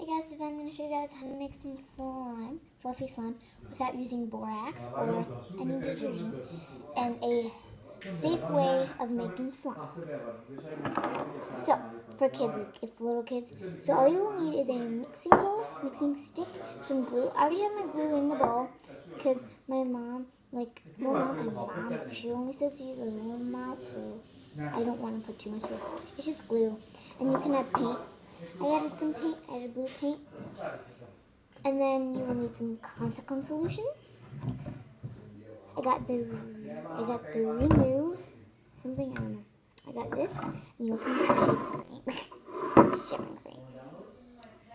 guys, today I'm going to show you guys how to make some slime, fluffy slime, without using borax or any detergent, and a safe way of making slime. So, for kids, if little kids, so all you will need is a mixing bowl, mixing stick, some glue. I already have my glue in the bowl because my mom, she only says to use a little amount, so I don't want to put too much. So it's just glue, and you can add paint. I added some paint, I added blue paint, and then you will need some contact lens solution. I got the Renew something, I don't know. I got this, and you also need some shaving cream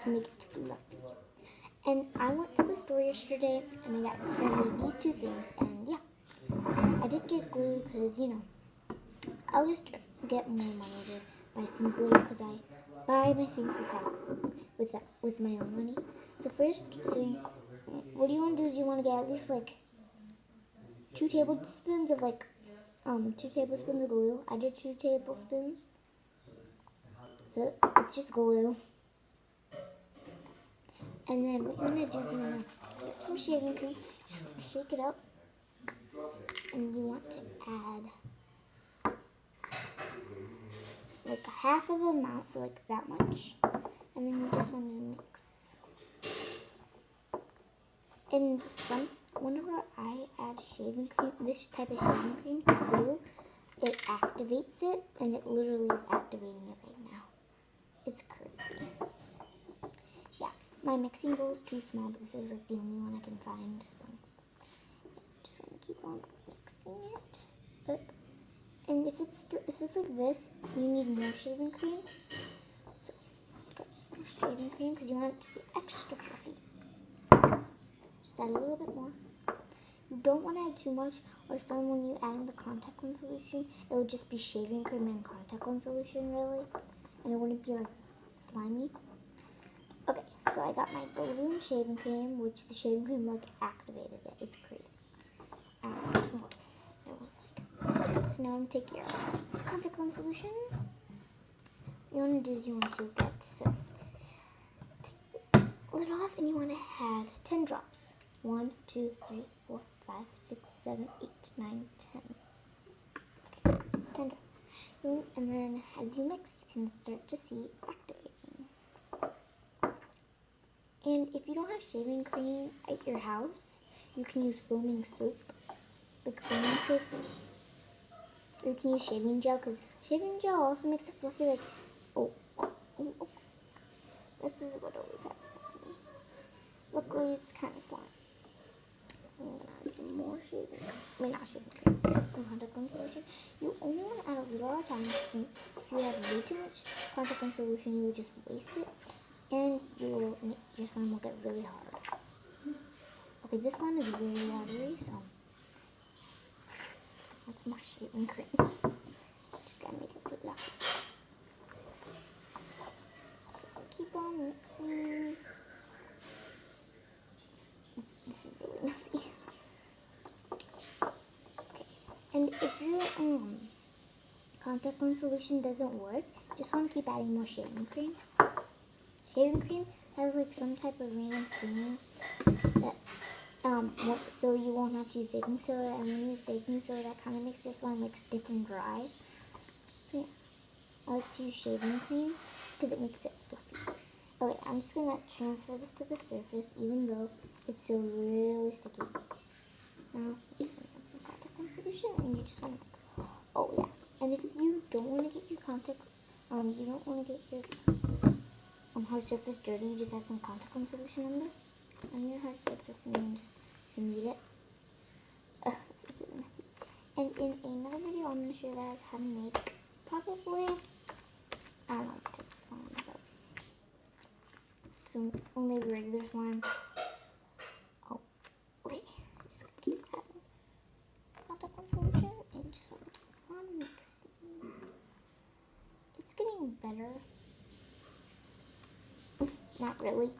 to make it fluffy. And I went to the store yesterday, and I got these two things, and yeah, I did get glue because, you know, I'll just get more money to buy some glue because I buy my things with my own money. So first, what you want to do is you want to get at least like 2 tablespoons of 2 tablespoons of glue. I did 2 tablespoons. So it's just glue. And then what you want to do is you want to get some shaving cream, shake it up, and you want to add like half of the amount, so like that much. And then you just want to mix. And whenever I add shaving cream, this type of shaving cream to glue, it activates it, and it literally is activating it right now. It's crazy. Yeah, my mixing bowl is too small, but this is like the only one I can find, so yeah, just want to keep on mixing it. And if it's like this, you need more shaving cream. So grab some more shaving cream because you want it to be extra fluffy. Just add a little bit more. You don't want to add too much, or when you add in the contact lens solution, it would just be shaving cream and contact lens solution, really, and it wouldn't be like slimy. Okay, so I got my balloon shaving cream, which the shaving cream like activated it. It's crazy. It was like. So now I'm gonna take your contact lens solution. What you want to do is you want to take this lid off, and you want to have 10 drops. 1, 2, 3, 4, 5, 6, 7, 8, 9, 10. Okay, so 10 drops. And then as you mix, you can start to see activating. And if you don't have shaving cream at your house, you can use foaming soap. Like foaming soap. Or you can use shaving gel, because shaving gel also makes it fluffy. Like, oh. This is what always happens to me. Luckily, it's kind of slime. I'm going to add some more contact lens solution. You only want to add a little at a time. If you have way too much contact lens solution, you will just waste it, and your slime will get really hard. Okay, this slime is really watery, so that's more shaving cream. Just gotta make it fluffy. So keep on mixing. This is really messy. Okay, and if your contact lens solution doesn't work, just want to keep adding more shaving cream. Shaving cream has like some type of random cream that so you won't have to use baking soda, and when you use baking soda, that kind of makes your slime like stiff and dry. So yeah, I like to use shaving cream because it makes it fluffy. Okay, I'm just gonna transfer this to the surface, even though it's still really sticky. Now you can add some contact lens solution, and you just want to mix. Oh yeah, and if you don't want to get your you don't want to get your hard surface dirty, you just add some contact lens solution on your hard surface, and then you need it. This is really messy. And in another video, I'm going to show you guys how to make probably, I don't know what type of slime, but maybe regular slime. Oh, okay. Just going to keep adding contact lens solution, and just want to keep on mixing. It's getting better. Not really.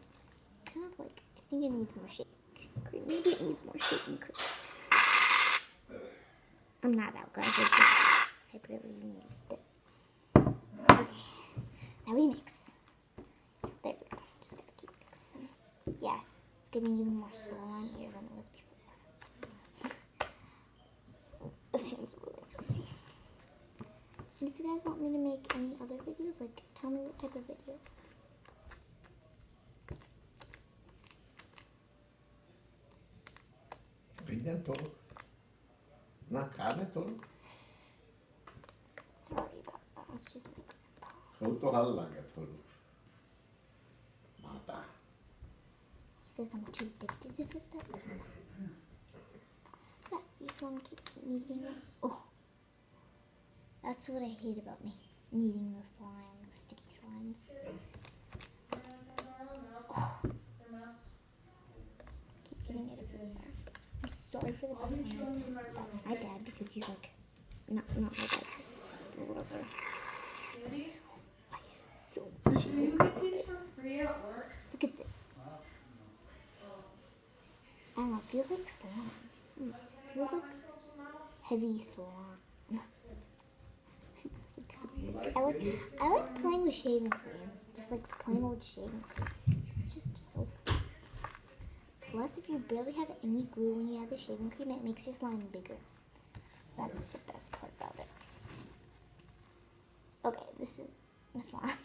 Kind of like, I think it needs more shaving cream. Maybe it needs more shaving cream. I'm not out, guys. I really need it. Okay. Now we mix. There we go. Just gotta keep yeah, it's getting even more slimier than it was before. It seems really messy. And if you guys want me to make any other videos, like, tell me what type of videos. Piden todo. Una carne todo. Sorry about that. Let's just make it. Auto hallaga todo. Mata. He says I'm too addicted to this stuff. Yeah, you just want to keep kneading it. Oh, that's what I hate about me. Kneading the flying sticky slimes. Oh. Keep getting it everywhere. I'm sorry for the background noise. That's my dad because he's like, not my dad's, or whatever. So much. You get these for free at work? Look at this. I don't know, it feels like slime. It feels like heavy slime. It's like so weird. I like playing with shaving cream. Just like plain old shaving cream. It's just so fun. Plus, if you barely have any glue when you add the shaving cream, it makes your slime bigger. So that's the best part about it. Okay, this is my slime.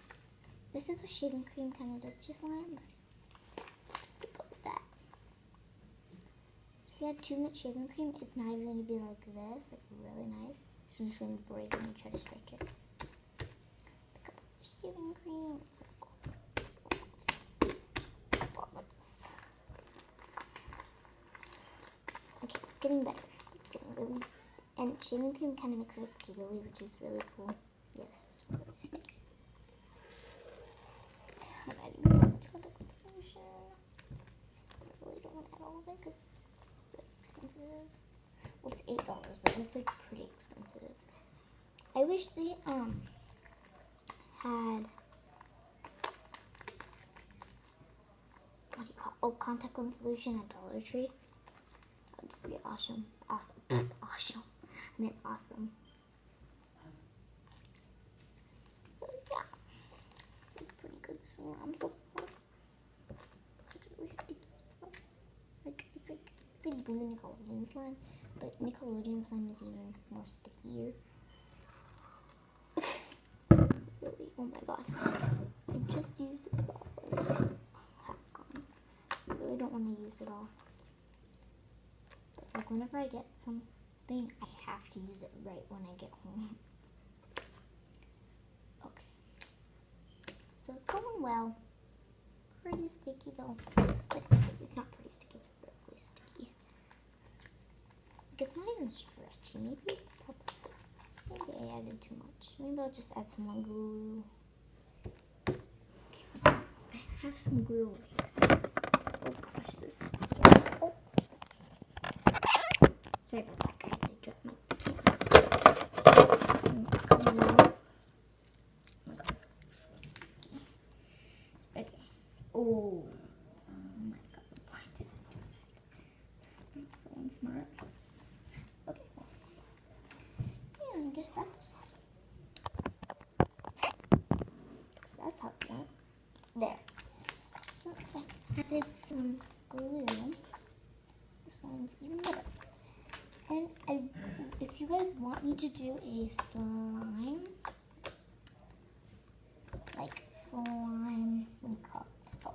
This is what shaving cream kind of does to your slime. Go with that. If you add too much shaving cream, it's not even going to be like this, like really nice. It's just going to break when you try to stretch it. Pick up shaving cream. Okay, it's getting better. It's getting really, and shaving cream kind of makes it look jiggly, which is really cool. Yes, it's really sticky. I'm adding so much contact solution. I really don't want to add all of it because it's really expensive. Well, it's $8, but it's like pretty expensive. I wish they had what do you call contact lens solution at Dollar Tree. That would just be awesome. Awesome. Awesome. I meant awesome. So yeah. It's a pretty good slime so far. It's really sticky. Like it's like blue Nickelodeon slime, but Nickelodeon slime is even more stickier. Really, oh my god. I just used this bottle. It's half gone. I really don't want to use it all. But like whenever I get something, I have to use it right when I get home. Okay. So it's going well. Pretty sticky though. Like, it's not pretty sticky, it's really sticky. Like, it's not even stretchy. Maybe it's probably, maybe I added too much. Maybe I'll just add some more glue. Okay, I have some glue over here. Oh gosh, this. Oh. Sorry about that, guys. I dropped my some glue. Oh my god, this glue is so sticky. Okay. Oh my god, why did I do that? I'm so unsmart. Okay, well. Yeah, I guess that's how it went. There. Since I added some glue, this one's even better. And if you guys want me to do a slime, like slime, what do you call it? Oh.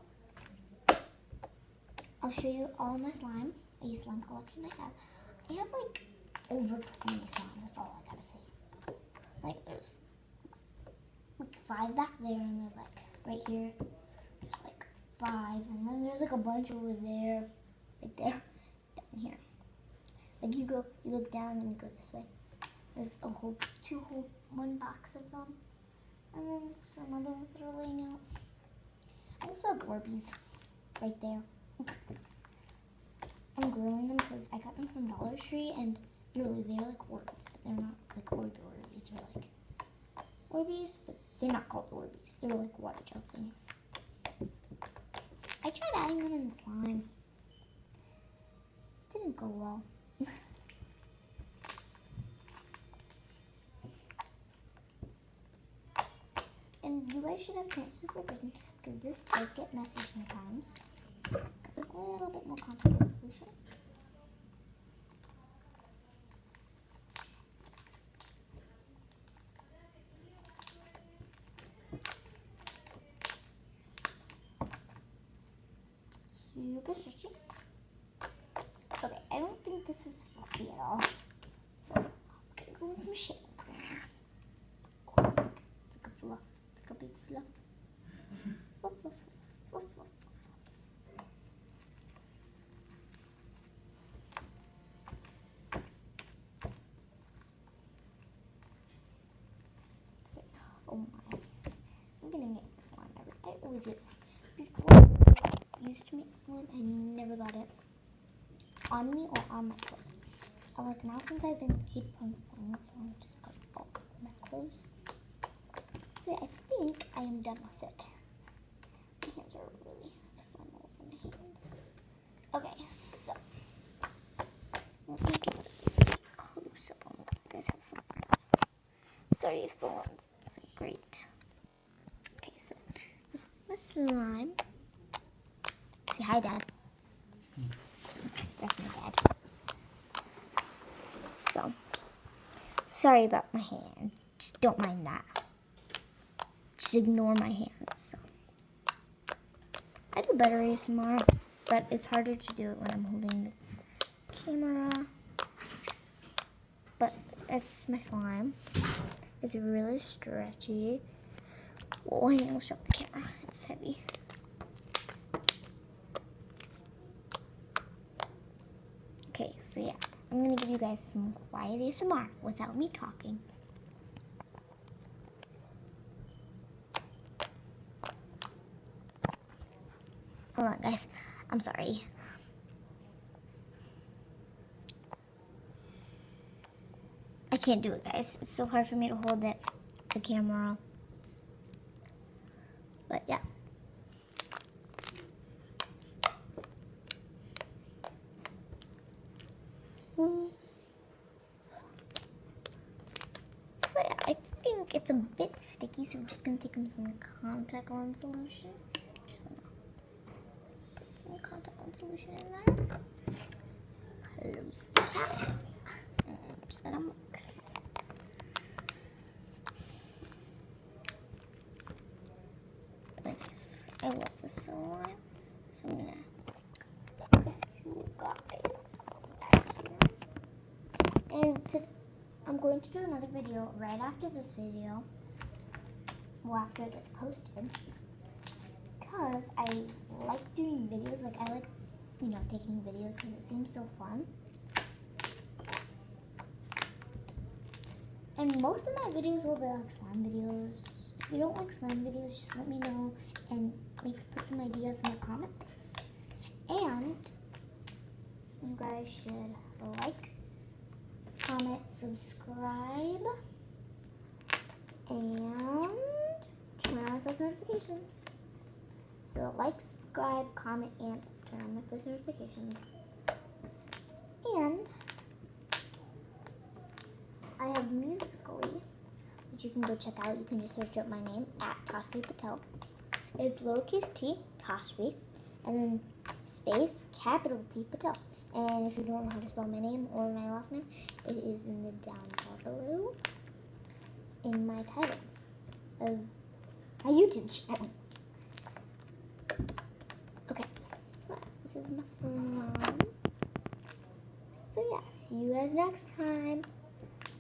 I'll show you all my slime, a slime collection I have. I have like over 20 slime, that's all I gotta say. Like there's like 5 back there, and there's like right here, there's like 5, and then there's like a bunch over there, like there, down here. Like you look down and you go this way. There's a whole 1 box of them. And then some other ones that are laying out. I also have Orbeez right there. I'm growing them because I got them from Dollar Tree, and literally they're like Orbeez, but they're not like Orbeez. They're like Orbeez, but they're not called Orbeez. They're like water gel things. I tried adding them in slime. It didn't go well. And you guys should have parent supervision because this does get messy sometimes. A little bit more contact lens solution. Super stretchy. Okay, I don't think this is fluffy at all. So I'm gonna go with some shaving cream. It's like a fluff. It's like a big fluff. Fluff, fluff, fluff, fluff, fluff. So, oh my. I'm gonna make slime. I always get slime. Before I used to make slime, I never got it on me or on my clothes. But like now since I've been keep on playing slime, just got all over my clothes. So yeah, I think I am done with it. My hands are really slime all over my hands. Okay, so let me get this close up on you guys have some. Sorry if the lens isn't great. Okay, so this is my slime. Say hi, Dad. That's my dad. So, sorry about my hand. Just don't mind that. Just ignore my hands. So. I do better ASMR, but it's harder to do it when I'm holding the camera. But it's my slime. It's really stretchy. Oh, I almost dropped the camera. It's heavy. Okay, so yeah, I'm gonna give you guys some quiet ASMR without me talking. Hold on, guys. I'm sorry. I can't do it, guys. It's so hard for me to hold the camera. But yeah. So yeah, I think it's a bit sticky, so we're just gonna take some contact lens solution. Just gonna put some contact lens solution in there. Close the cap. And I'm just gonna mix. Nice. I love this slime. So I'm gonna put you guys back here. And I'm going to do another video right after this video. Well, after it gets posted. Because I like doing videos. Like, I like, taking videos because it seems so fun. And most of my videos will be like slime videos. If you don't like slime videos, just let me know and put some ideas in the comments. And you guys should like, comment, subscribe, and turn on post notifications. So like, subscribe, comment, and turn on my post notifications. And I have Musical.ly, which you can go check out. You can just search up my name at Tashvi Patel. It's lowercase t, Tashvi, and then space, capital P, Patel. And if you don't know how to spell my name or my last name, it is in the down bar below in my title of my YouTube channel. Okay, this is my slime. So yeah, see you guys next time.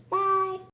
Bye.